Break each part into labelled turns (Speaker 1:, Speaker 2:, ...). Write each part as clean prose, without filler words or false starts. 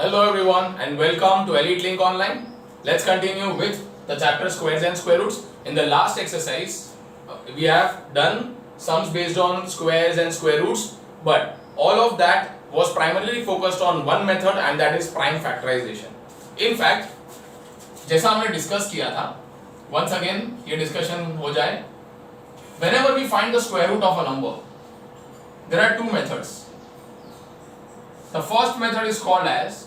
Speaker 1: Hello everyone and welcome to Elite Link Online. Let's continue with the chapter squares and square roots. In the last exercise, we have done sums based on squares and square roots, but all of that was primarily focused on one method and that is prime factorization. In fact, जैसा हमने discuss किया था, once again ये discussion हो जाए. Whenever we find the square root of a number, there are two methods. The first method is called as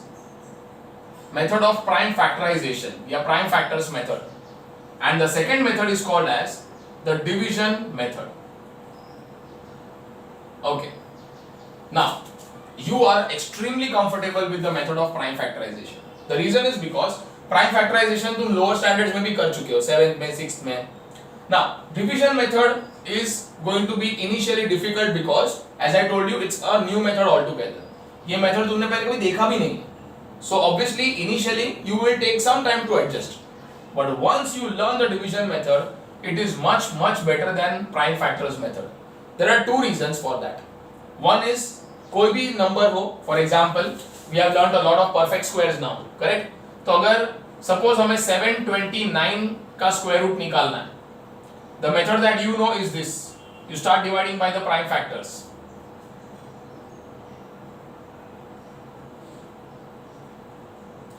Speaker 1: method of prime factorization या prime factors method, and the second method is called as the division method. Okay, now you are extremely comfortable with the method of prime factorization. The reason is because prime factorization तुम lower standards में भी कर चुके हो, 7th में 6th में. Now division method is going to be initially difficult because as I told you it's a new method altogether. ये method तुमने पहले कभी देखा भी नहीं है. So obviously initially you will take some time to adjust, but once you learn the division method, it is much better than prime factors method. There are two reasons for that. One is कोई भी number हो, for example we have learned a lot of perfect squares now, correct? तो अगर suppose हमें 729 का square root निकालना है, the method that you know is this. You start dividing by the prime factors.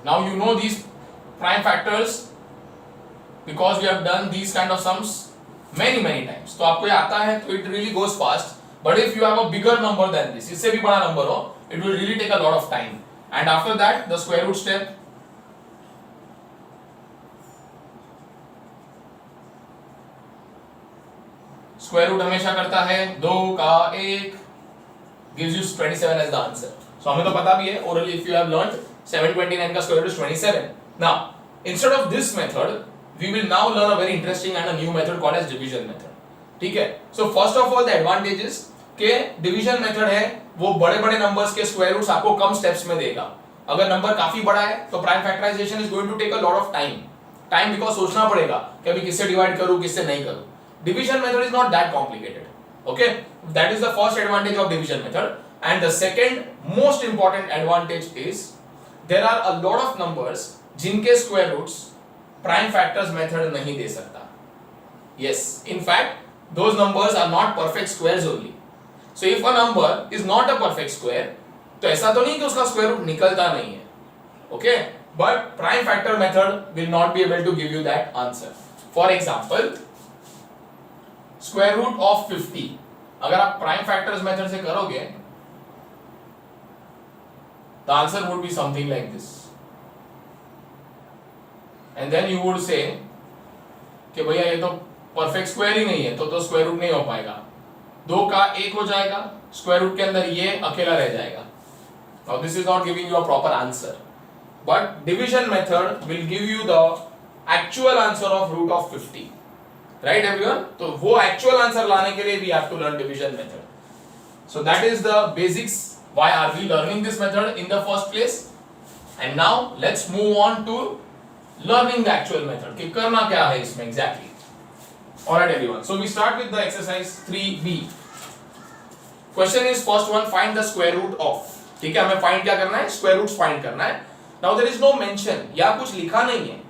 Speaker 1: Now you know these prime factors because we have done these kind of sums many times. तो आपको ये आता है तो it really goes fast. But if you have a bigger number than this, इससे भी बड़ा number हो, it will really take a lot of time. And after that, the square root step. Square root हमेशा करता है 2 का 1 gives you 27 as the answer. So हमें तो पता भी है orally if you have learned 729 का square root is 27. Now instead of this method, we will now learn a very interesting and a new method called as division method. ठीक है? So first of all the advantage is कि division method है वो बड़े numbers के square roots आपको कम steps में देगा. अगर number काफी बड़ा है तो prime factorization is going to take a lot of time. Time because सोचना पड़ेगा कि अभी किससे divide करूँ किससे नहीं करूँ. Division method is not that complicated. Okay? That is the first advantage of division method. And the second most important advantage is there are a lot of numbers जिनके square roots prime factors method नहीं दे सकता. Yes, in fact, those numbers are not perfect squares only. So if a number is not a perfect square, तो ऐसा तो नहीं कि उसका square root निकलता नहीं है. Okay, but prime factor method will not be able to give you that answer. For example, square root of 50. अगर आप prime factors method से करोगे, the answer would be something like this. And then you would say कि भैया ये तो perfect square ही नहीं है तो square root नहीं हो पाएगा. 2 का 1 हो जाएगा, square root के अंदर ये अकेला रह जाएगा. Now this is not giving you a proper answer. But division method will give you the actual answer of root of 50. Right everyone? तो वो actual answer लाने के लिए we have to learn division method. So that is the basics. Why are we learning this method in the first place? And now let's move on to learning the actual method. कि करना क्या है इसमें exactly? Alright everyone. So we start with the exercise 3B. Question is first one, find the square root of. ठीक है, हमें find क्या करना है? Square roots find करना है. Now there is no mention या कुछ लिखा नहीं है.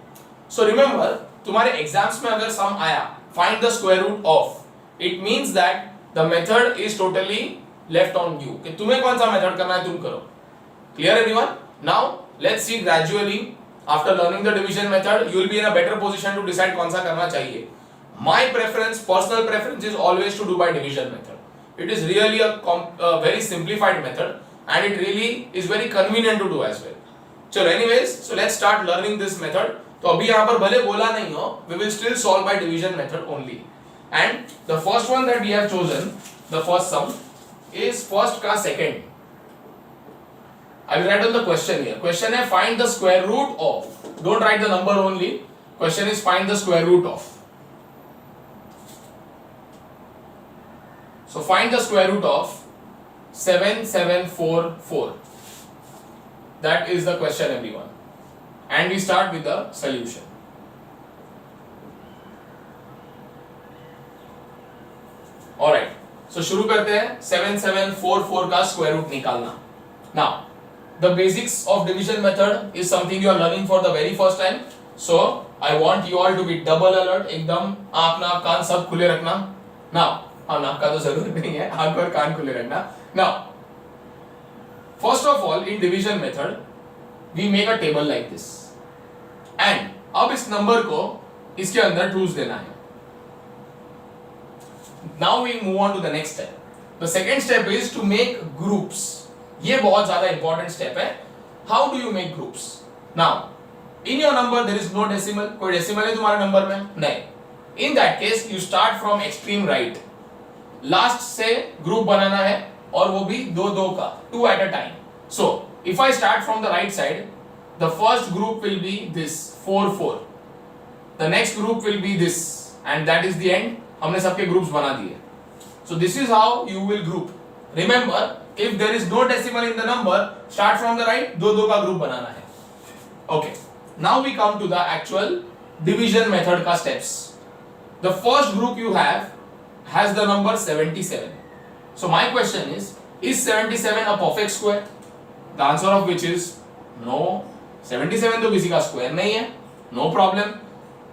Speaker 1: So remember, तुम्हारे exams में अगर sum आया, find the square root of. It means that the method is totally left on you कि तुम्हें कौन सा मेथड करना है तुम करो. Clear everyone? Now let's see gradually after learning the division method you will be in a better position to decide कौन सा करना चाहिए. My preference, personal preference is always to do by division method. It is really a very simplified method and it really is very convenient to do as well. चलो anyways, so let's start learning this method. तो अभी यहाँ पर भले बोला नहीं हो, we will still solve by division method only. And the first one that we have chosen, the first sum is first का second. I will write on the question here. Question है find the square root of. Don't write the number only. Question is find the square root of. So find the square root of 7744. That is the question everyone. And we start with the solution. Alright. So शुरू करते हैं 7744 का square root निकालना. Now the basics of division method is something you are learning for the very first time. So I want you all to be double alert. एकदम आँख नाक कान सब खुले रखना. Now हाँ नाक का तो जरूरत नहीं है, आँख और कान खुले रखना. Now first of all in division method we make a table like this and अब इस नंबर को इसके अंदर ट्रूथ देना है. Now we move on to the next step. The second step is to make groups. ये बहुत ज्यादा important step है. How do you make groups? Now, in your number there is no decimal. कोई decimal है तुम्हारे number में? नहीं. In that case, you start from extreme right. Last से group बनाना है और वो भी दो दो का, 2 at a time. So, if I start from the right side, the first group will be this 4 4. The next group will be this, and that is the end. हमने सबके groups बना दिए. So this is how you will group. Remember, if there is no decimal in the number, start from the right. दो दो का group बनाना है. Okay. Now we come to the actual division method का steps. The first group you have has the number 77. So my question is 77 a perfect square? The answer of which is no. 77 तो किसी का square नहीं है. No problem.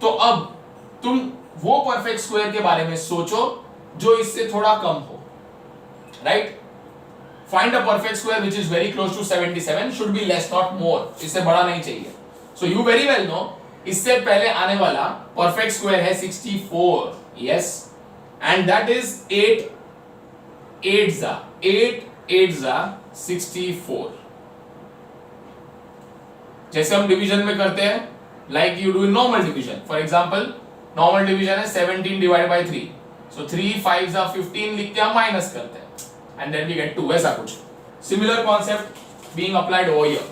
Speaker 1: तो अब तुम वो perfect square के बारे में सोचो जो इससे थोड़ा कम हो. Right? Find a perfect square which is very close to 77. Should be less, not more. इससे बड़ा नहीं चाहिए. So you very well know इससे पहले आने वाला perfect square है 64. Yes. And that is 8 8s are 8 8s are 64. जैसे हम डिवीजन में करते हैं like you do in normal division. For example, normal division है 17 divided by 3. So 3 5s are 15 लिख के हम माइनस करते हैं and then we get 2. ऐसा कुछ. Similar concept being applied over here.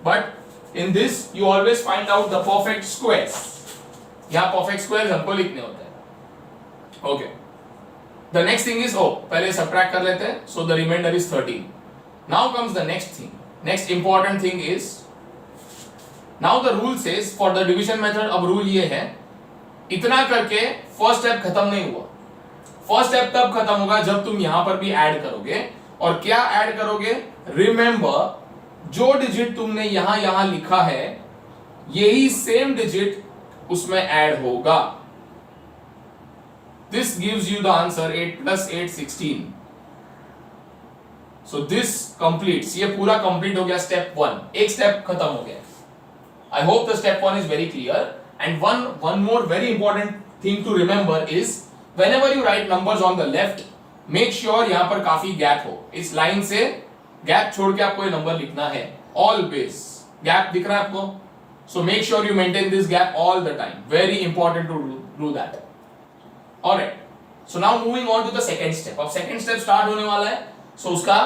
Speaker 1: But in this you always find out the perfect squares. यहाँ perfect squares हमको लिखने होते हैं. Okay. The next thing is पहले subtract कर लेते हैं. So the remainder is 13. Now comes the next thing. Next important thing is now the rule says for the division method. अब rule ये है इतना करके first step खत्म नहीं हुआ. फर्स्ट स्टेप तब खत्म होगा जब तुम यहां पर भी ऐड करोगे. और क्या ऐड करोगे? रिमेंबर जो डिजिट तुमने यहां लिखा है यही सेम डिजिट उसमें ऐड होगा. This gives you the answer 8 + 8 16. So this completes. ये पूरा कंप्लीट हो गया स्टेप 1. एक स्टेप खत्म हो गया. I hope the step 1 is very clear. And one more very important thing to remember is whenever you write numbers on the left, make sure यहां पर काफी गैप हो. इस लाइन से गैप छोड़ के आपको ये नंबर लिखना है. Always गैप दिख रहा है आपको? So make sure you maintain this gap all the time. Very important to do that. Alright. So now moving on to the second step. अब second step start होने वाला है. So उसका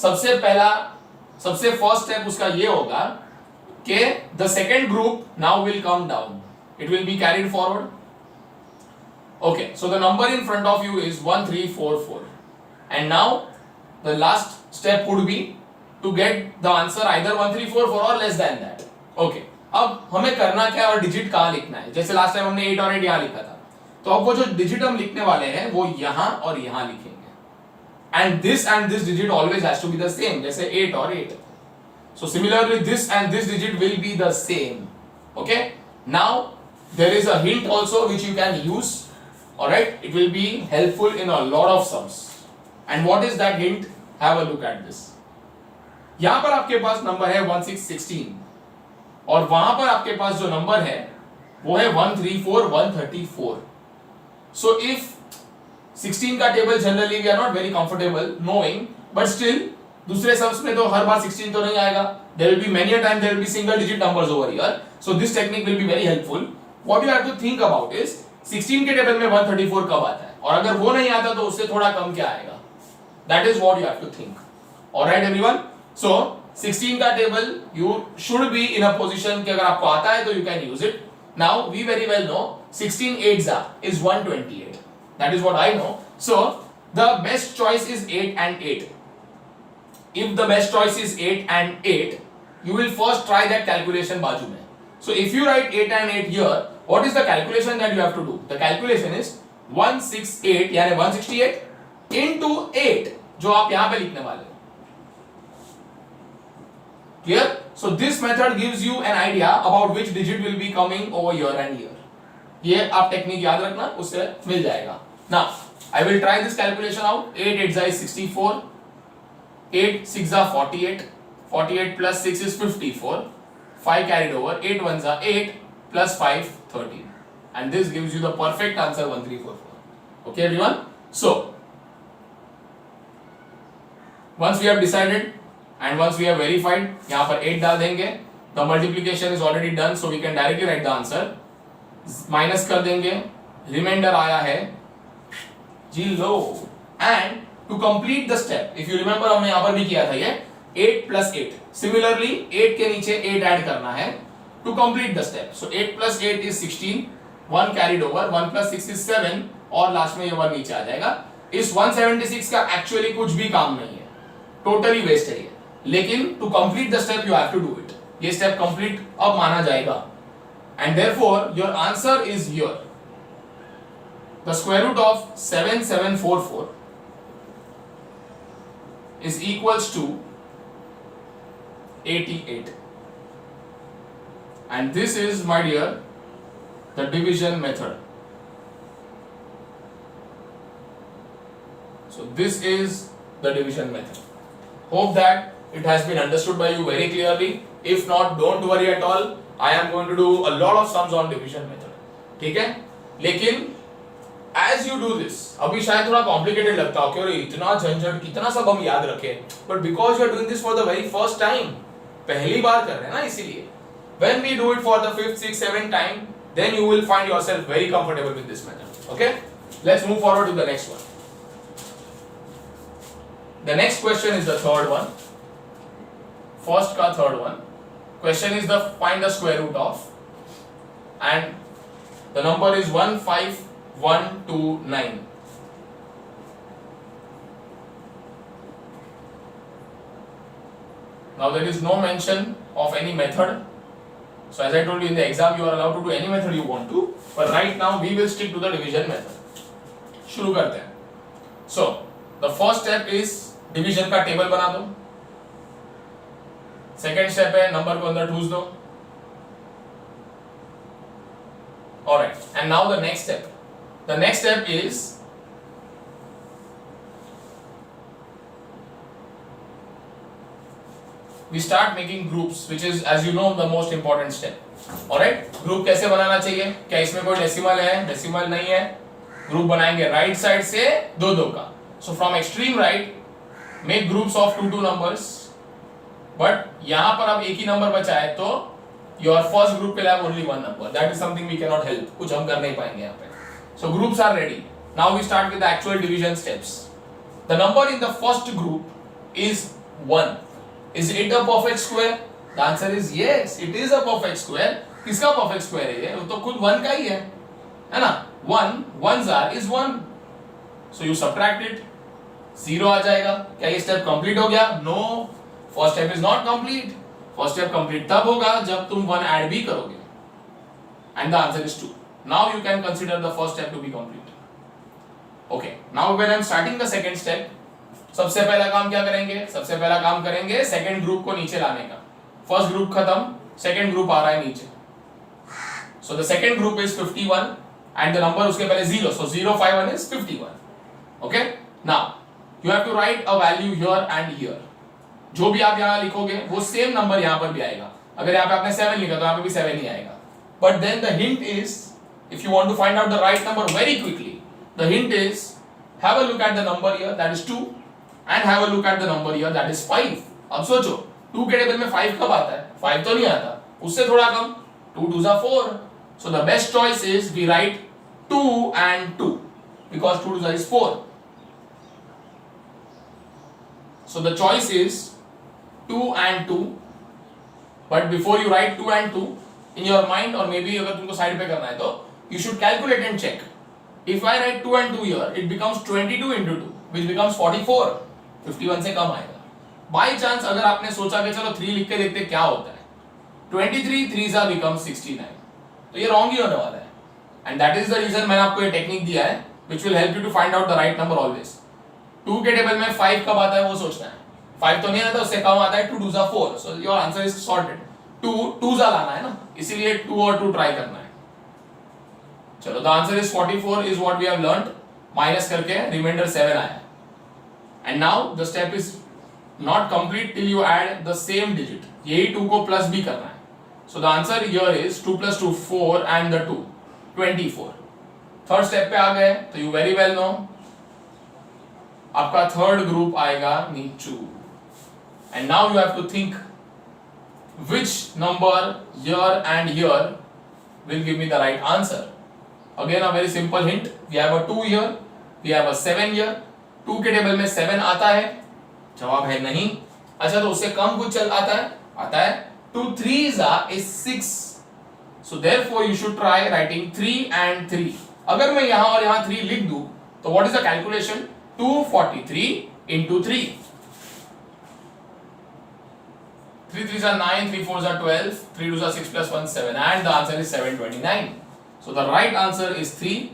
Speaker 1: सबसे first step उसका ये होगा कि the second group now will come down. It will be carried forward. Okay, so the number in front of you is 1344. And now the last step would be to get the answer either 1344 or less than that. Okay, अब हमें करना क्या है और digit कहाँ लिखना है. जैसे लास्ट टाइम हमने 8 और 8 यहाँ लिखा था, तो अब वो जो डिजिट हम लिखने वाले हैं वो यहाँ और यहाँ लिखेंगे. And this digit always has to be the same. जैसे 8 और 8. So similarly this and this digit will be the same. Okay, now there is a hint also which you can use. Alright, it will be helpful in a lot of sums. And what is that hint? Have a look at this. यहां पर आपके पास number है 1616 और वहां पर आपके पास जो number है वो है 134 134. So if 16 का table generally we are not very comfortable knowing, but still दूसरे सम्स में तो हर बार 16 तो नहीं आएगा. There will be many a time there will be single digit numbers over here. So this technique will be very helpful. What you have to think about is 16 के table में 134 कब आता है और अगर वो नहीं आता तो उससे थोड़ा कम क्या आएगा. That is what you have to think. Alright everyone. So 16 का table you should be in a position कि अगर आपको आता है तो you can use it. Now we very well know 16 8s is 128. That is what I know. So the best choice is 8 and 8. If the best choice is 8 and 8, you will first try that calculation बाजू में. So if you write 8 and 8 here, what is the calculation that you have to do? The calculation is 168 यानी 168 into 8 जो आप यहाँ पे लिखने वाले हो. Clear? So this method gives you an idea about which digit will be coming over here and here. ये आप टेक्निक याद रखना, उससे मिल जाएगा. Now I will try this calculation out. 8 8 is 64, 8 6 are 48, 48 plus 6 is 54, 5 carried over, 8 1s are 8 plus 5 13, and this gives you the perfect answer 1344. Okay everyone? So once we have decided and once we have verified, यहाँ पर 8 डाल देंगे. The multiplication is already done, so we can directly write the answer. Minus कर देंगे, remainder आया है 0. And to complete the step, if you remember हमने यहाँ पर भी किया था ये 8 plus 8. सिमिलरली 8 के नीचे 8 ऐड करना है to complete the step. So 8 plus 8 is 16, 1 carried over, 1 plus 6 is 7, और लास्ट में ये 1 नीचे आ जाएगा. इस 176 का एक्चुअली कुछ भी काम नहीं है, टोटली वेस्ट है ये. लेकिन to complete the step you have to do it. ये स्टेप कंप्लीट अब माना जाएगा, and therefore your answer is here. The square root of 7744 is equals to 88, and this is, my dear, the division method. So this is the division method. Hope that it has been understood by you very clearly. If not, don't worry at all. I am going to do a lot of sums on division method. ठीक है? लेकिन as you do this, अभी शायद थोड़ा complicated लगता हो, क्यों इतना झंझट, कितना सब हम याद रखें. But because you are doing this for the very first time, पहली बार कर रहे हैं ना, इसीलिए. When we do it for the 5th, 6th, 7th time, then you will find yourself very comfortable with this method. Okay? Let's move forward to the next one. The next question is the third one. First का third one. Question is the find the square root of, and the number is 15129. Now there is no mention of any method. So as I told you, in the exam you are allowed to do any method you want to, but right now we will stick to the division method. शुरू करते हैं. So the first step is division का table बना दो. Second step है number को अंदर ठूस दो. Alright, and now the next step. The next step is we start making groups, which is, as you know, the most important step. Alright, group कैसे बनाना चाहिए? क्या इसमें कोई डेसिमल है? डेसिमल नहीं है. ग्रुप बनाएंगे राइट साइड से दो दो का. So from extreme right, make groups of 2 numbers. But यहां पर अब एक ही नंबर बचा है, तो your first group will have only one number. That is something we cannot help. कुछ हम कर नहीं पाएंगे यहाँ पे. So groups are ready. Now we start with the actual division steps. The number in the first group is 1. Is it a perfect square? The answer is yes. It is a perfect square. किसका perfect square है ये? वो तो खुद 1 का ही है ना? 1 1s are is 1. So you subtract it. 0 आ जाएगा. क्या ये स्टेप कंप्लीट हो गया? No. First step is not complete. First step complete तब होगा जब तुम 1 ऐड भी करोगे, and the answer is 2. Now you can consider the first step to be complete. Okay, now when I am starting the second step, सबसे पहला काम क्या करेंगे? सबसे पहला काम करेंगे सेकंड ग्रुप को नीचे लाने का. फर्स्ट ग्रुप खत्म, सेकंड ग्रुप आ रहा है नीचे. So the second group is 51 and the number उसके पहले 0, so 0 5 1 is 51. Okay, now you have to write a value here and here. जो भी आप यहां लिखोगे वो सेम नंबर यहां पर भी आएगा. अगर यहां पे आपने 7 लिखा तो यहां पे भी 7 ही आएगा. But then the hint is, if you want to find out the right number very quickly, the hint is have a look at the number here, that is 2, and have a look at the number here, that is 5. अब सोचो 2 के table में 5 कब आता है? 5 तो नहीं आता, उससे थोड़ा कम. 2 2s are 4. So the best choice is we write 2 and 2 because 2 2s is 4. So the choice is 2 and 2, but before you write 2 and 2 in your mind, or maybe अगर तुमको साइड पे करना है तो you should calculate and check. If I write 2 and 2 here, it becomes 22 into 2, which becomes 44. 51 से कम आएगा. By chance अगर आपने सोचा कि चलो 3 लिख के देखते क्या होता है, 23 3s are become 69, तो ये wrong ही होने वाला है. And that is the reason मैंने आपको ये टेक्निक दिया है, which will help you to find out the right number always. 2 के टेबल में 5 कब आता है वो सोचना है. 5 तो नहीं आता, उससे कम आता है 2 2s are 4, so your answer is sorted. 2 2s लाना है ना, इसीलिए 2 और 2 ट्राई करना है. चलो, the answer is 44 is what we have learned. Minus करके रिमाइंडर 7 आया. And now the step is not complete till you add the same digit. यही 2 को प्लस भी करना है. So the answer here is 2 plus 2 4 and the 2 24. Third step पे आ गए तो you very well know आपका थर्ड ग्रुप आएगा नीचू. And now you have to think which number here and here will give me the right answer. Again a very simple hint. We have a 2 here, we have a 7 here. 2 के table में 7 आता है, जवाब है नहीं. अच्छा, तो उससे कम कुछ चल आता है, आता है 2 3s is 6. So therefore you should try writing 3 and 3. अगर मैं यहाँ और यहाँ 3 लिख दूं तो what is the calculation? 243 into 3. 3 3s are 9, 3 4s are 12, 3 2s are 6 plus 1 7, and the answer is 729. So the right answer is 3.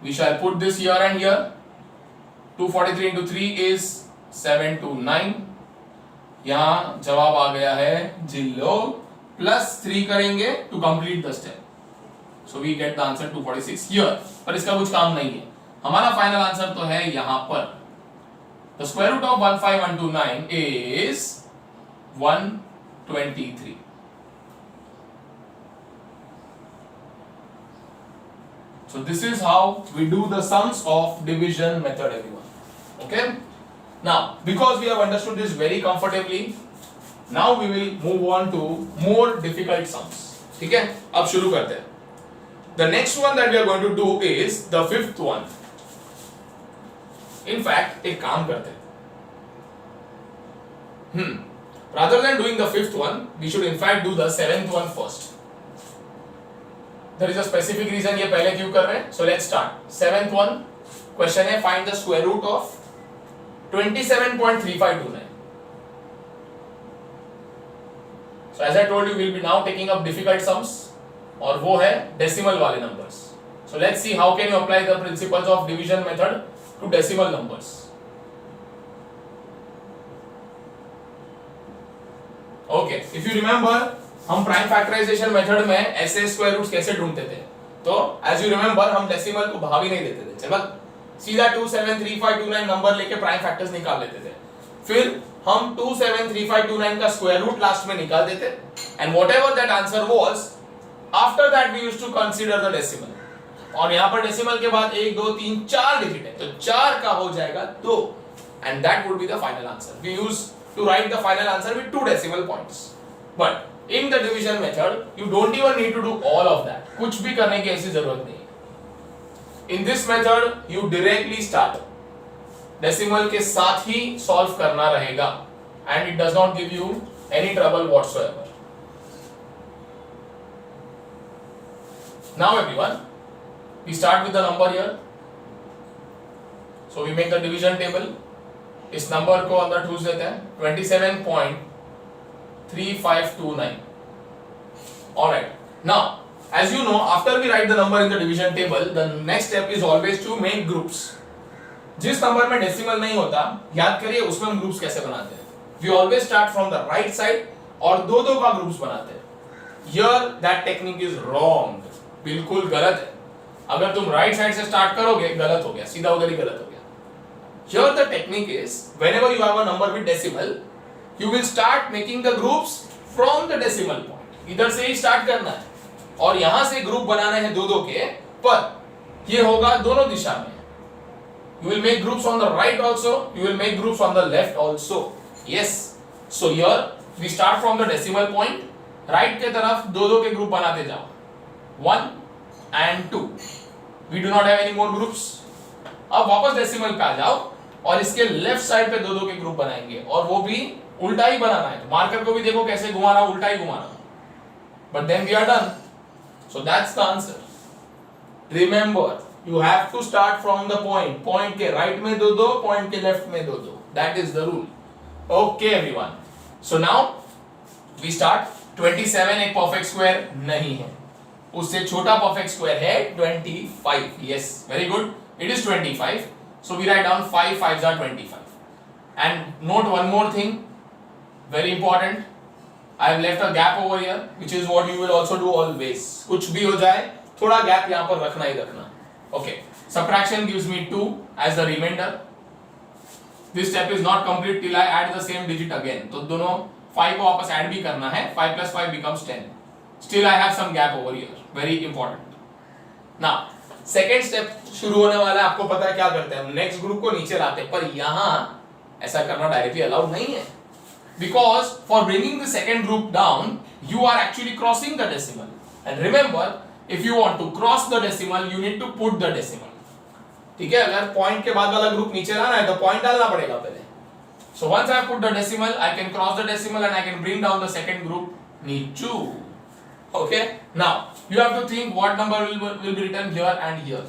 Speaker 1: We shall put this here and here. 243 into 3 is 729. यहाँ जवाब आ गया है जिल्लो. प्लस 3 करेंगे to complete the step. So we get the answer 246 here. पर इसका कुछ काम नहीं है. हमारा फाइनल आंसर तो है यहाँ पर. The square root of 15129 is 123. So this is how we do the sums of division method, everyone. Okay? Now, because we have understood this very comfortably, now we will move on to more difficult sums. ठीक है? अब शुरू करते हैं. The next one that we are going to do is the fifth one. In fact, एक काम करते हैं. Rather than doing the fifth one, we should in fact do the seventh one first. There is a specific reason ये पहले क्यों कर रहे हैं? So let's start. Seventh one question है, find the square root of 27.3529. So as I told you, we will be now taking up difficult sums, और वो है decimal वाले numbers. So let's see how can you apply the principles of division method to decimal numbers. Okay, if you remember, हम prime factorisation method में ऐसे square roots कैसे ढूंढते थे? तो एज यू रिमेंबर, हम डेसिमल को भाग ही नहीं देते थे. चलो, सीधा 273529 नंबर लेके प्राइम फैक्टर्स निकाल लेते थे. फिर हम 273529 का स्क्वायर रूट लास्ट में निकाल देते, and whatever that answer was, after that we used to consider the decimal. और यहां पर डेसिमल के बाद 1 2 3 4 डिजिट है, तो 4 का हो जाएगा 2, and that would be the final answer. We use to write the final answer with 2 decimal points. But in the division method you don't even need to do all of that. कुछ भी करने की ऐसी जरूरत नहीं. In this method you directly start. Decimal के साथ ही solve करना रहेगा, and it does not give you any trouble whatsoever. Now everyone, we start with the number here. So we make the division table. इस number को अंदर ठूस देते हैं. 27.3529. Alright. Now, as you know, after we write the number in the division table, the next step is always to make groups. जिस number में decimal नहीं होता, याद करिए उसमें हम ग्रुप्स कैसे बनाते हैं. We always start from the right side और दो दो का ग्रुप्स बनाते हैं. Here that technique is wrong. बिल्कुल गलत है. अगर तुम राइट साइड से स्टार्ट करोगे, गलत हो गया, सीधा उधर ही गलत हो गया. Here the technique is, whenever you have a number with decimal, you will start making the groups from the decimal point. इधर से ही स्टार्ट करना है और यहां से ग्रुप बनाने हैं दो दो के, पर ये होगा दोनों दिशा में. You will make groups on the right also, you will make groups on the left also. Yes. So here we start from the decimal point. Right के तरफ दो दो के ग्रुप बनाते जाओ. 1 and 2. We do not have any more groups. अब वापस decimal पे आ जाओ और इसके लेफ्ट साइड पे दो दो के ग्रुप बनाएंगे, और वो भी उल्टा ही बनाना है. तो मार्कर को भी देखो कैसे घुमा रहा, उल्टा ही घुमा रहा. But then we are done. So that's the answer. Remember, you have to start from the point. Point के right में दो दो, point के left में दो दो. That is the rule. Okay everyone. So now we start. 27 एक perfect square नहीं है. उससे छोटा perfect square है 25. Yes, very good. It is 25. So we write down 5 5s are 25. And note one more thing, very important. I have left a gap over here, which is what you will also do always. कुछ भी हो जाए थोड़ा gap यहाँ पर रखना ही रखना. Okay. Subtraction gives me 2 as the remainder. This step is not complete till I add the same digit again. तो दोनों 5 को वापस ऐड भी करना है. 5 plus 5 becomes 10. Still I have some gap over here. Very important. Now second step शुरू होने वाला है. आपको पता है क्या करते हैं हम नेक्स्ट ग्रुप को नीचे लाते हैं, पर यहाँ ऐसा करना डायरेक्टली अलाउड नहीं है, because for bringing the second group down you are actually crossing the decimal, and remember if you want to cross the decimal you need to put the decimal. ठीक है, अगर पॉइंट के बाद वाला group नीचे लाना है तो पॉइंट डालना पड़ेगा पहले. So once I put the decimal I can cross the decimal and I can bring down the second group नीचे. Okay, now you have to think what number will be written here and here.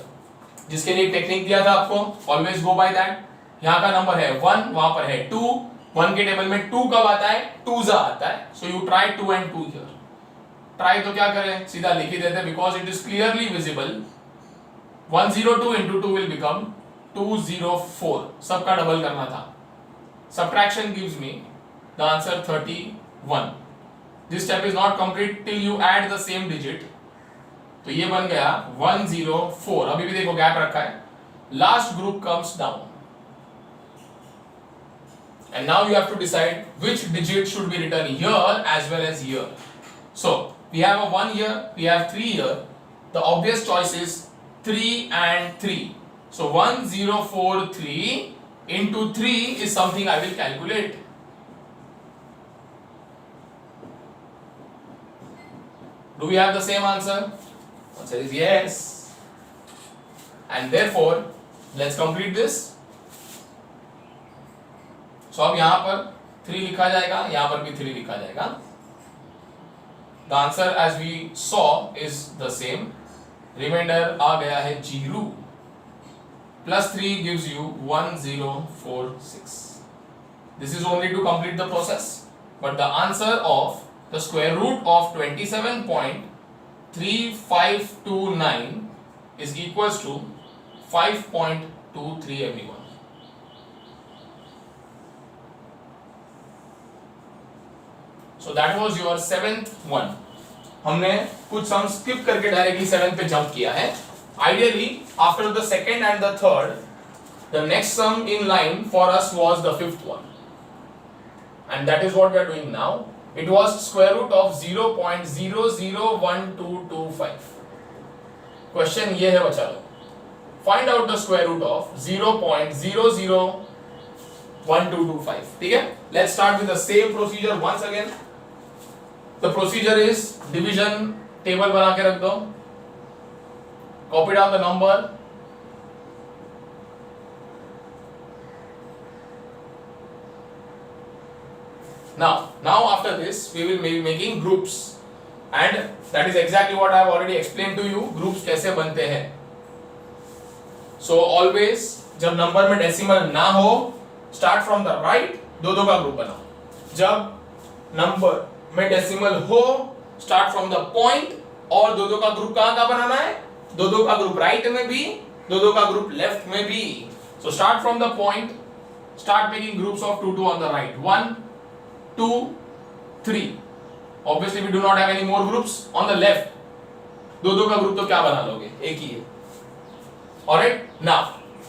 Speaker 1: जिसके लिए technique दिया था आपको, always go by that. यहाँ का number है 1, वहां पर है 2. 1 के टेबल में 2 कब आता है? 2 जा आता है. So you try 2 and 2 here. Try तो क्या करें, सीधा लिख ही देते, because it is clearly visible. 102 into 2 will become 204. सबका डबल करना था. Subtraction gives me the answer 31. This step is not complete till you add the same digit. तो ये बन गया 104. अभी भी देखो गैप रखा है. Last group comes down. And now you have to decide which digit should be written here as well as here. So we have a 1 here, we have 3 here. The obvious choice is 3 and 3. So 1043 into 3 is something I will calculate. Do we have the same answer? Answer is yes. And therefore let's complete this. So अब यहाँ पर 3 लिखा जाएगा, यहाँ पर भी 3 लिखा जाएगा. The answer as we saw is the same. Remainder आ गया है 0. Plus 3 gives you 1046. This is only to complete the process. But the answer of the square root of 27.3529 is equals to 5.23 everyone. So that was your 7th one. हमने कुछ सम skip करके directly 7th पे jump किया है. Ideally, after the second and the third, the next sum in line for us was the 5th one, and that is what we are doing now. It was square root of 0.001225. Question ये है बच्चा लोग. Find out the square root of 0.001225. ठीक है? Let's start with the same procedure once again. The procedure is division table बना के रख दो. Copy down the number. Now after this we will be making groups, and that is exactly what I have already explained to you. Groups कैसे बनते हैं. So always जब number में decimal ना हो, start from the right, दो का group बनाओ. जब नंबर में डेसिमल हो, स्टार्ट फ्रॉम द पॉइंट, और दो का ग्रुप कहां का बनाना है? दो का ग्रुप राइट में भी, दो का ग्रुप लेफ्ट में भी. So start from the point, start making groups of 2 on the right. 1 2 3. Obviously we do not have any more groups on the left. दो का ग्रुप तो क्या बना लोगे, एक ही है. Alright,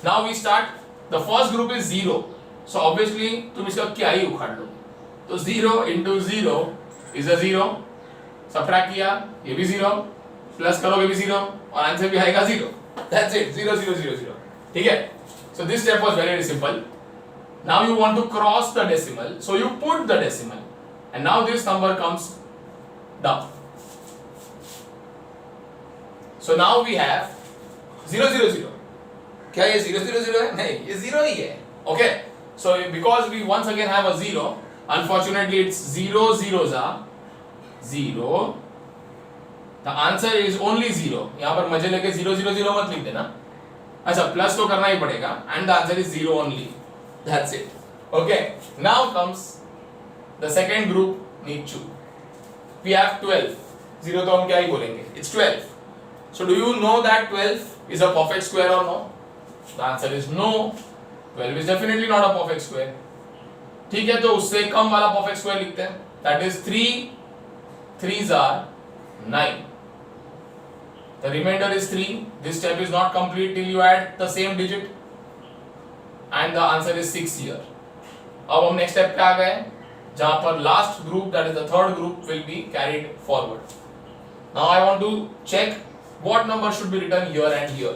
Speaker 1: now we start. The first group is 0. So obviously तुम इसका क्या ही उखाड़ लो. तो 0 into 0 is a 0. सब्ट्रैक्ट किया, ये भी 0, प्लस करोगे भी 0, और आंसर भी आएगा 0. That's it. 0 0 0 0. ठीक है? So this step was very simple. Now you want to cross the decimal, so you put the decimal, and now this number comes down. So now we have 0 0 0. क्या ये 0 0 0 है? नहीं, ये 0 ही है. Okay? So because we once again have a 0, unfortunately it's 0 zeros are 0. The answer is only 0. यहाँ पर मजे लेके 0 0 0 मत लिख देना. अच्छा, प्लस तो करना ही पड़ेगा, and the answer is 0 only. That's it. Okay. Now comes the second group. Need to. We have 12. 0 तो हम क्या ही बोलेंगे? It's 12. So do you know that 12 is a perfect square or no? The answer is no. 12 is definitely not a perfect square. ठीक है, तो उससे कम वाला perfect square लिखते हैं, that is 3 3s are 9. The remainder is 3. This step is not complete till you add the same digit, and the answer is 6 here. अब हम next step पे आ गए, जहां पर last group that is the third group will be carried forward. Now I want to check what number should be written here and here.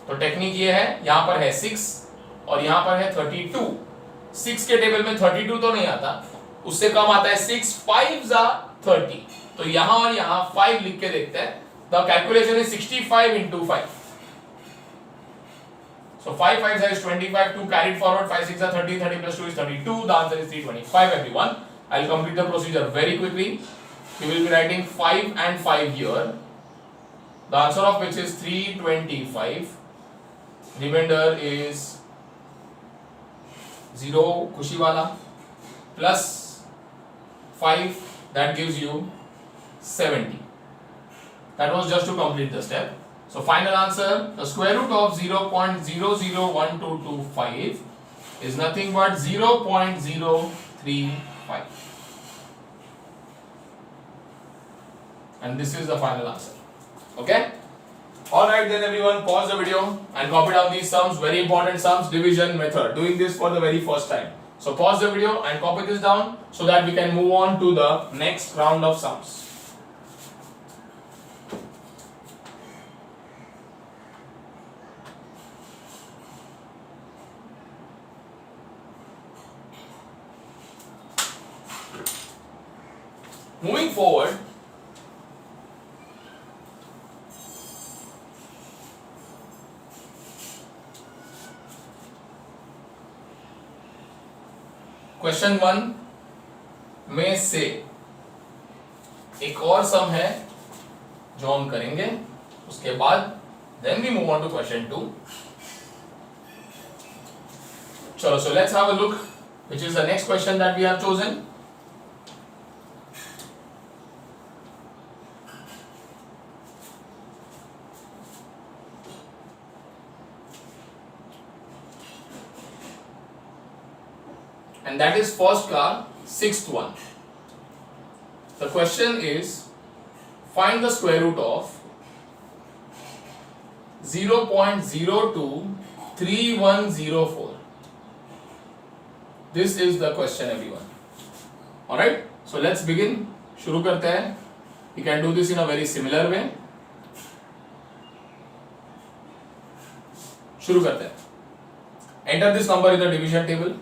Speaker 1: तो technique ये है, यहां पर है 6 और यहां पर है 32. 6 के टेबल में 32 तो नहीं आता, उससे कम आता है 6. 5s are 30. तो यहां और यहां 5 लिख के देखते हैं. The calculation is 65 into 5. So 5 5s is 25, 2 carried forward, 5 6 are 30, 30 plus 2 is 32. The answer is 325 everyone. I'll complete the procedure very quickly. We will be writing 5 and 5 here. The answer of which is 325. Remainder is 0 खुशी वाला plus 5, that gives you 70. That was just to complete the step. So final answer, the square root of 0.001225 is nothing but 0.035. And this is the final answer. Okay? Alright then everyone, pause the video and copy down these sums, very important sums, division method. Doing this for the very first time. So pause the video and copy this down so that we can move on to the next round of sums. Moving forward, question 1 में से एक और सम है जो हम करेंगे, उसके बाद then we move on to question 2. चलो, so let's have a look which is the next question that we have chosen. And that is first का 6th one. The question is, find the square root of 0.023104. This is the question everyone. Alright, so let's begin. शुरू करते हैं. We can do this in a very similar way. शुरू करते हैं. Enter this number in the division table.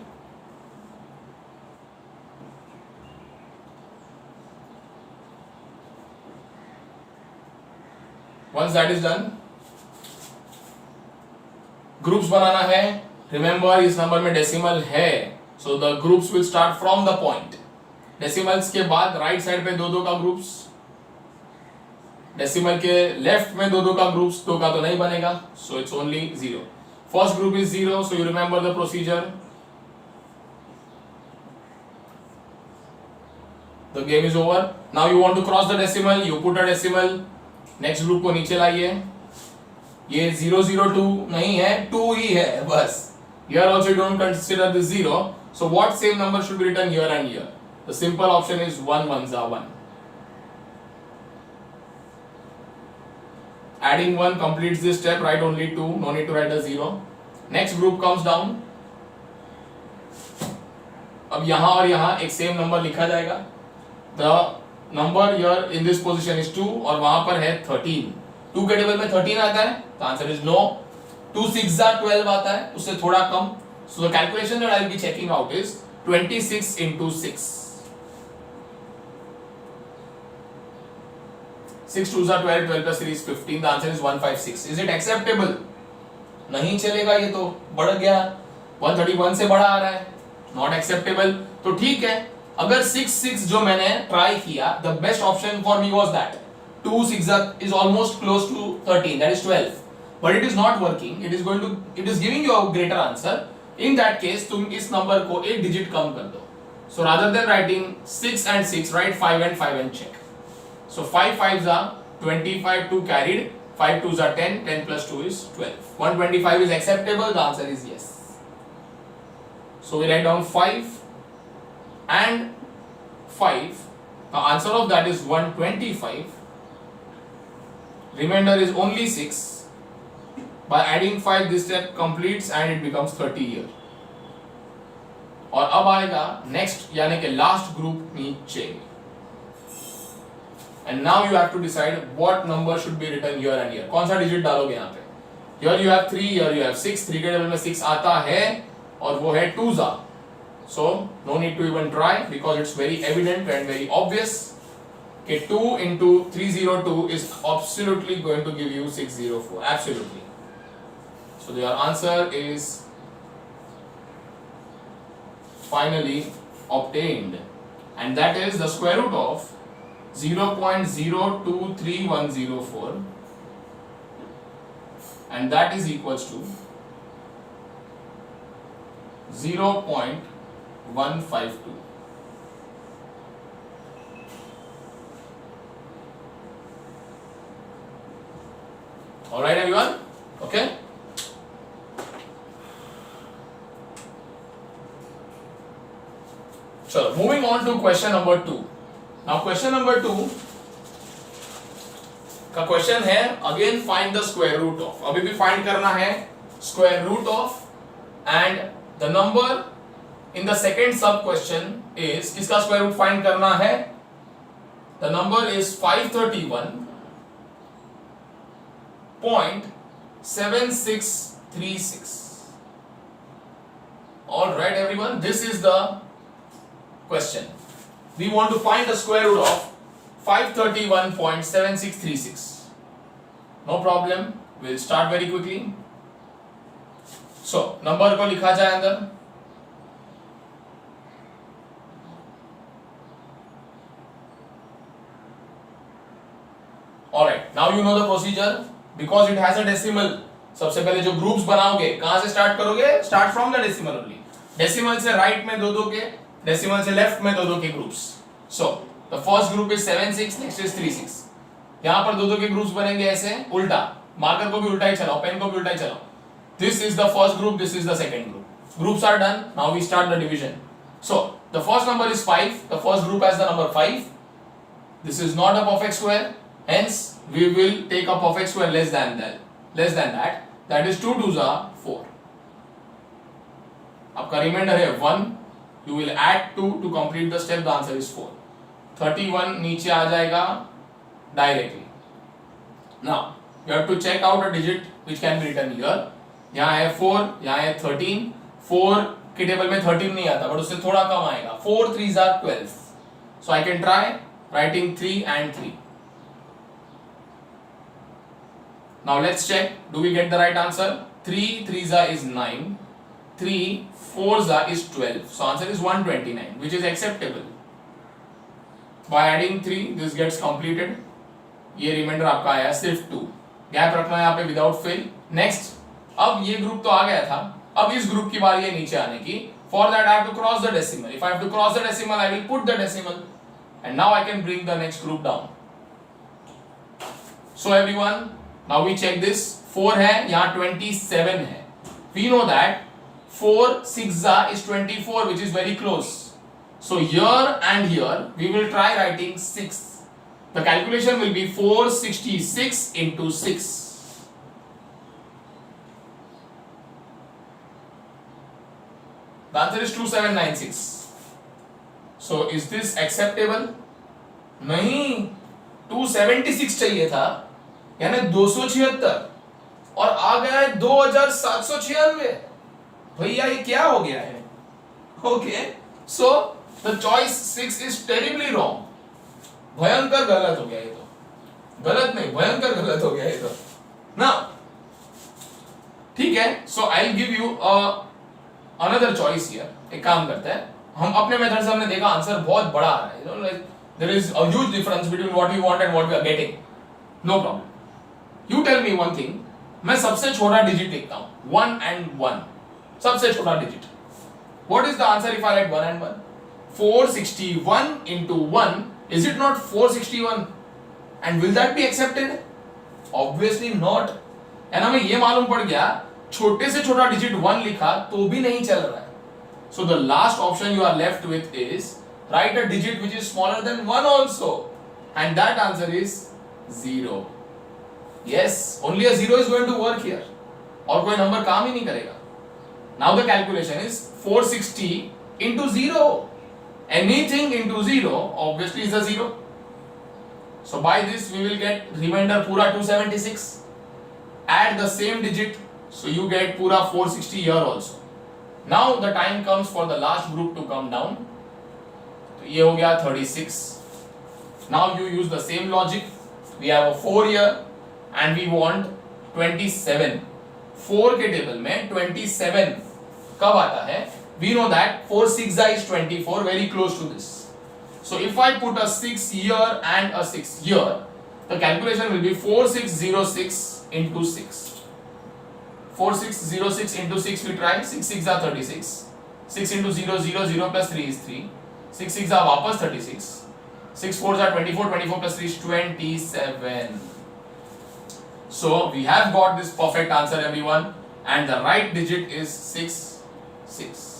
Speaker 1: Once that is done, groups बनाना है. Remember इस number में डेसिमल है, so the groups will start from the point. Decimals के बाद राइट साइड पे दो दो का ग्रुप्स, डेसिमल के लेफ्ट में दो दो का ग्रुप्स, दो का तो नहीं बनेगा, so it's only 0. First group is 0, so you remember the procedure. The game is over. Now you want to cross the decimal, you put a decimal. Next group को नीचे लाइए. ये 002 नहीं है, 2 ही है बस. Here also you don't consider this 0. So what same number should be written here and here? The simple option is 1 1s are 1. Adding 1 completes this step. Write only 2. No need to write a 0. Next group comes down. अब यहाँ और यहाँ एक same number लिखा जाएगा. The number here in this position is 2 और वहां पर है 13. 2 के टेबल में 13 आता है, तो आंसर इज नो. 2 6 12 आता है, उससे थोड़ा कम. So the calculation that I will be checking out is 26 into 6. 6 2s are 12, 12 plus 3 is 15. The answer is 156. Is it acceptable? नहीं चलेगा, ये तो बढ़ गया, 131 से बड़ा आ रहा है. Not acceptable. तो ठीक है, अगर 6 6 जो मैंने ट्राई किया, the best option for me was that 2 6 is almost close to 13, that is 12, but it is not working. It is giving you a greater answer. In that case तुम इस number को एक डिजिट कम कर दो. So rather than writing 6 and 6, write 5 and 5 and check. So 5 5s are 25, 2 carried, 5 2s are 10, 10 plus 2 is 12. 125 is acceptable. The answer is yes. So we write down 5 and 5. The answer of that is 125. Remainder is only 6. By adding 5 this step completes and it becomes 30 here. और अब आएगा next यानी कि last group नीचे. And now you have to decide what number should be written here and here. कौन सा digit डालोगे यहाँ पे? Here you have 3, here you have 6. 3 के टेबल में 6 आता है और वो है 2s. So no need to even try because it's very evident and very obvious. कि 2 into 302 is absolutely going to give you 604. Absolutely. So your answer is finally obtained, and that is the square root of 0.023104, and that is equals to 0.152. All right, everyone. Okay. So moving on to question number 2. Now question number 2 का question है again find the square root of. अभी भी find करना है square root of, and the number in the second sub question is, किसका square root find करना है? The number is 531.7636. All right, everyone, this is the question. We want to find the square root of 531.7636. No problem. We'll start very quickly. So, number को लिखा जाए अंदर. Alright. Now you know the procedure because it has a decimal. सबसे पहले जो groups बनाओगे कहां से स्टार्ट करोगे? Start from the decimal only. Decimal से राइट में दो के, डेसिमल से लेफ्ट में दो के groups. So the first group is 76, next is 36. यहां पर दो के ग्रुप्स बनेंगे ऐसे उल्टा. मार्कर को भी उल्टा ही चलाओ, पेन को भी उल्टा ही चलाओ. This is the first group, this is the second group. Groups are done. Now we start the division. So the first number is 5. The first group has the number 5. This is not a perfect square, hence we will take a perfect square less than that. That is 2 2s are 4. आपका reminder है 1. You will add 2 to complete the step. The answer is 4. 31 नीचे आ जाएगा directly. Now you have to check out a digit which can be written here. यहाँ है 4, यहाँ है 13. 4 के table में 13 नहीं आता, but उससे थोड़ा कम आएगा. 4 3s are 12. So I can try writing 3 and 3. Now let's check. Do we get the right answer? 3 3s is 9. 3 4s is 12. So answer is 129, which is acceptable. By adding 3, this gets completed. ये reminder आपका आया सिर्फ 2. Gap रखना है यहाँ पे without fail. Next, अब ये ग्रुप तो आ गया था, अब इस ग्रुप की बारी है नीचे आने की. For that I have to cross the decimal. If I have to cross the decimal I will put the decimal, and now I can bring the next group down. So everyone, now we check this. 4 है, यहाँ 27 है. We know that 4 6 is 24, which is very close. So here and here we will try writing 6. The calculation will be 466 into 6. The answer is 2796. So is this acceptable? नहीं, 276 चाहिए था, यानी 276 और आ गया है 2796. भैया ये क्या हो गया है? Okay, so the choice 6 is terribly wrong. भयंकर गलत हो गया ये तो. गलत नहीं, भयंकर गलत हो गया ये तो ना. ठीक है, so I will give you another choice here. एक काम करते हैं, हम अपने मेथड से हमने देखा आंसर बहुत बड़ा आ रहा है. You know, like there is a huge difference between what we want and what we are getting. No problem. You tell me one thing. मैं सबसे छोटा डिजिट लिखता हूं, 1 and 1. सबसे छोटा digit. What is the answer if I write 1 and 1? 461 into 1. Is it not 461? And will that be accepted? Obviously not. And हमें ये मालूम पड़ गया छोटे से छोटा डिजिट 1 लिखा तो भी नहीं चल रहा है. So the last option you are left with is write a digit which is smaller than 1 also, and that answer is 0. Yes, only a 0 is going to work here, और कोई नंबर काम ही नहीं करेगा. Now the calculation is 460 into 0. Anything into 0 obviously is a 0. So by this we will get remainder पूरा 276. Add the same digit, so you get पूरा 460 here also. Now the time comes for the last group to come down. तो ये हो गया 36. Now you use the same logic. We have a 4 here and we want 27. 4 के table में 27 कब आता है? We know that 4 6 is 24, very close to this. So if I put a 6 here and a 6 here, the calculation will be 4606 into 6. 4606 into 6 we try. 6 6 are 36. 6 into 0 0 0 plus 3 is 3. 6 6 are वापस 36. 6 4s are 24. 24 plus 3 is 27. So we have got this perfect answer, everyone, and the right digit is 6 6.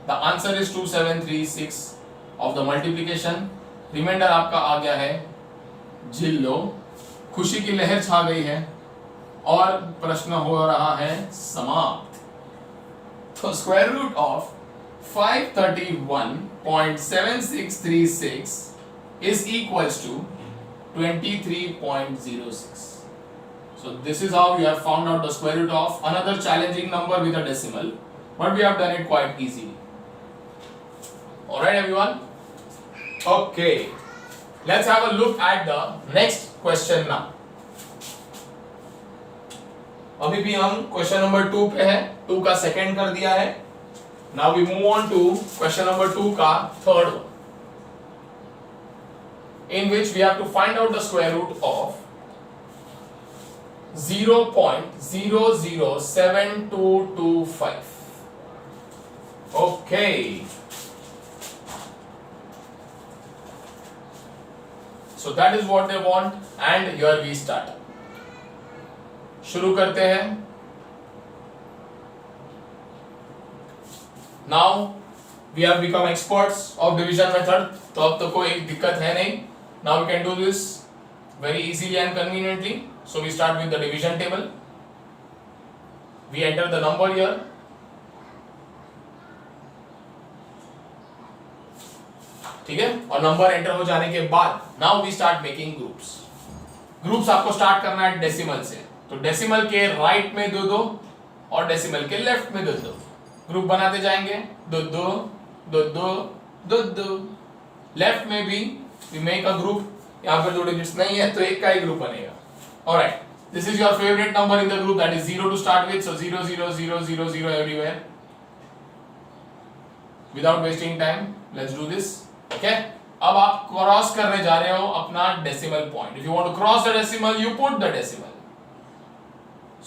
Speaker 1: The answer is 2736 of the multiplication. Reminder आपका आ गया है. जिल्लो, खुशी की लहर छा गई है और प्रश्न हो रहा है समाप्त. तो square root of 531.7636 is equals to 23.06. So this is how we have found out the square root of another challenging number with a decimal, but we have done it quite easily. Alright everyone? Okay, let's have a look at the next question now. अभी भी हम question number 2 पे है. 2 का second कर दिया है. Now we move on to question number 2 का third one, in which we have to find out the square root of 0.007225. Okay. So that is what they want, and here we start. शुरू करते हैं. Now we have become experts of division method, तो अब तो कोई दिक्कत है नहीं. Now we can do this very easily and conveniently. So we start with the division table. We enter the number here. ठीक है, और नंबर एंटर हो जाने के बाद now we start making groups. Groups आपको स्टार्ट करना है डेसिमल से, तो डेसिमल के राइट में दो दो और डेसिमल के लेफ्ट में दो दो ग्रुप बनाते जाएंगे. दो दो दो दो दो दो. लेफ्ट में भी वी मेक अ ग्रुप. यहाँ पर दो डिजिट्स नहीं है तो एक का ही ग्रुप बनेगा. Alright, this is your favourite number in the group, that is 0 to start with. So 0 0 0 0 0 everywhere. Without wasting time let's do this. Okay, अब आप क्रॉस करने जा रहे हो अपना decimal point. If you want to cross the decimal you put the decimal.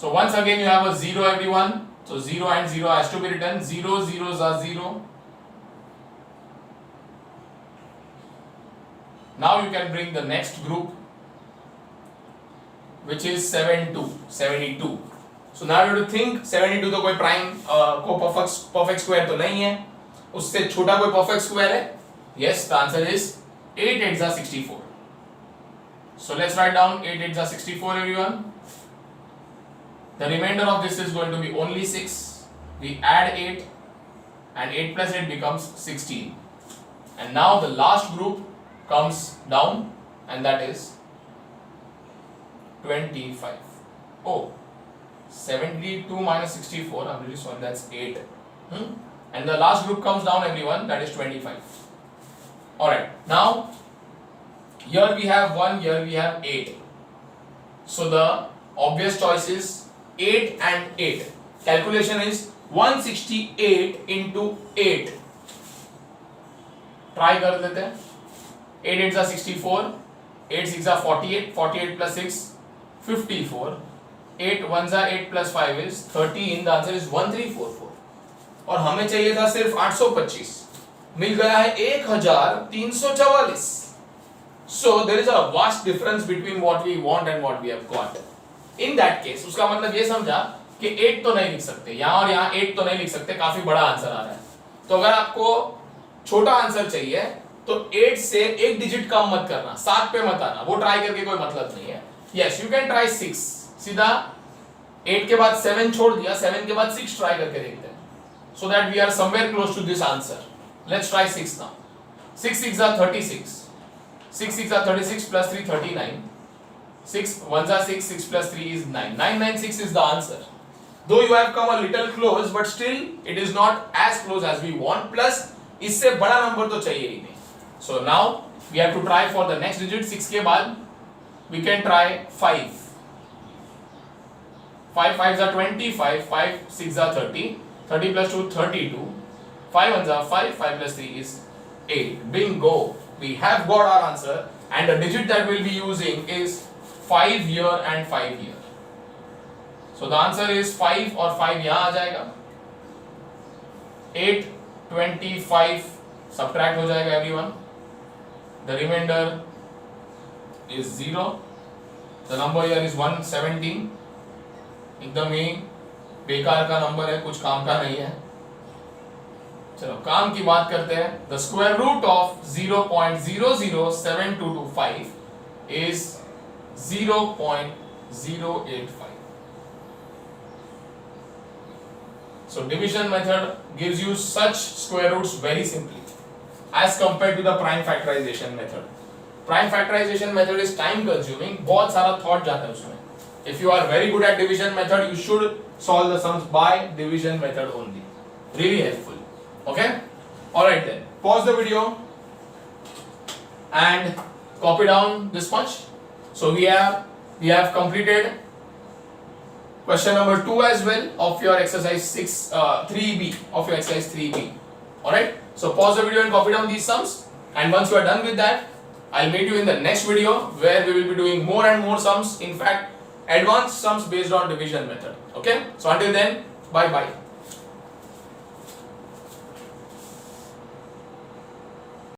Speaker 1: So once again you have a 0 everyone. So 0 and 0 has to be written. 0 zeros are 0. Now you can bring the next group, which is 72. So now you have to think 72 तो कोई prime को perfect square तो नहीं है. उससे छोटा कोई perfect square है? Yes, the answer is 8 8s are 64. So let's write down 8 8s are 64 everyone. The remainder of this is going to be only 6. We add 8 and 8 plus 8 becomes 16. And now the last group comes down and that is 25. Oh, 72 minus 64, I'm really sorry, that's 8. And the last group comes down everyone, that is 25. Alright, now here we have 1, here we have 8. So the obvious choice is 8 and 8. Calculation is 168 into 8. Try कर लेते हैं. 8 8s are 64. 8 6s are 48. 48 plus 6 54. 8 1s are 8 plus 5 is 13. The answer is 1344. और हमें चाहिए था सिर्फ 825. मिल गया है 1344. So there is a vast difference between what we want and what we have got. In that case, उसका मतलब ये समझा कि 8 तो नहीं लिख सकते यहाँ और यहाँ 8 तो नहीं लिख सकते, काफी बड़ा आंसर आ रहा है. तो अगर आपको छोटा आंसर चाहिए तो 8 से एक डिजिट कम मत करना, 7 पे मत आना, वो ट्राई करके कोई मतलब नहीं है. Yes, you can try 6. सीधा 8 के बाद 7 छोड़ दिया, 7 के बाद 6 ट्राई करके देखते हैं, so that we are somewhere close to this answer. Let's try 6 now. 6 6 are 36. 6 6 are 36 plus 3 39. 6 1s are 6, 6 plus 3 is 9. 996 is the answer. Though you have come a little close, but still it is not as close as we want. Plus इससे बड़ा number तो चाहिए ही नहीं. So now we have to try for the next digit. 6 के बाद we can try 5. 5 5s are 25. 5 6 are 30. 30 plus 2 32. 5 1s are 5. 5 plus 3 is 8. Bingo! We have got our answer, and the digit that we'll be using is 5 here and 5 here. So the answer is 5 और 5 यहाँ आ जाएगा. 8 25 subtract हो जाएगा everyone. The remainder is 0. The number here is 117. एकदम ही बेकार का number है, कुछ काम का नहीं है. चलो काम की बात करते हैं. The square root of 0.007225 is 0.085. So division method gives you such square roots very simply as compared to the prime factorization method. Prime factorization method is time consuming, बहुत सारा thought जाता है उसमें. If you are very good at division method, you should solve the sums by division method only. Really helpful. Okay? Alright then. Pause the video and copy down this much. So we have completed question number 2 as well of your exercise 3B of your exercise 3B. Alright? So pause the video and copy down these sums, and once you are done with that, I'll meet you in the next video where we will be doing more and more sums, in fact advanced sums based on division method. Okay? So until then, bye bye.